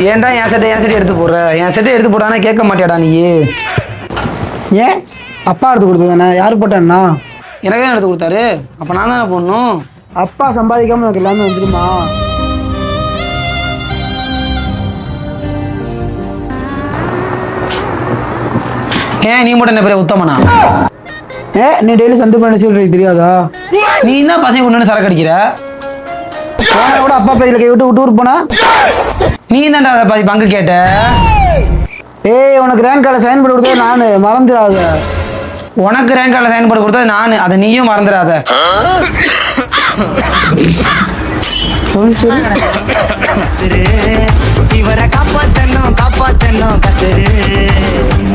ஏன்டா என் சட்டை எடுத்து போடுற? என் சட்டை எடுத்து போடானா கேட்க மாட்டியாடா நீ? ஏன் அப்பா எடுத்து கொடுத்ததானே? யார் போட்டேன்னா? எனக்கு தான் எடுத்து கொடுத்தாரு. அப்போ நான் தானே போடணும். அப்பா சம்பாதிக்காம எனக்கு எல்லாமே வந்துடுமா? ஏன் நீ மட்டும் என்ன பெரிய உத்தமனா? நீ டெய்லி சந்து பண்ணி சொல்றீங்க தெரியாதா? நீ என்ன பசங்க கொண்டு சரக்கு அடிக்கிற? கூட அப்பா பேரில் கை விட்டு டூர் போனா நீ தான்டா அதை பாதி பங்கு கேட்ட. உனக்கு ரேங்க் கார்டில் சைன் பண்ணி கொடுத்தா நான் மறந்துடாத. உனக்கு ரேங்க் கார்டில் சைன் பண்ணி கொடுத்தா நான், அதை நீயும் மறந்துடாத.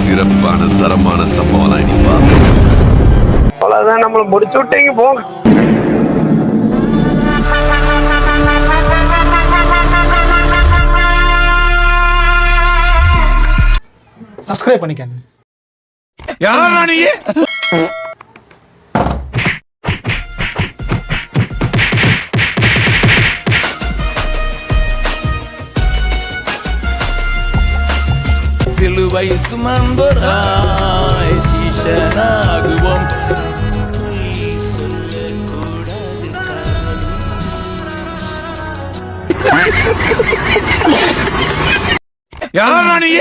சிறப்பான தரமான சம்பவம் இனிப்பா. அவ்வளவுதான், நம்மளை முடிச்சு விட்டீங்க போங்க. சப்ஸ்கிரைப் பண்ணிக்கங்க. யாரா நீ? சிலுவை சுமந்தோராய் சீஷனாகுவோம். யாரா நீ?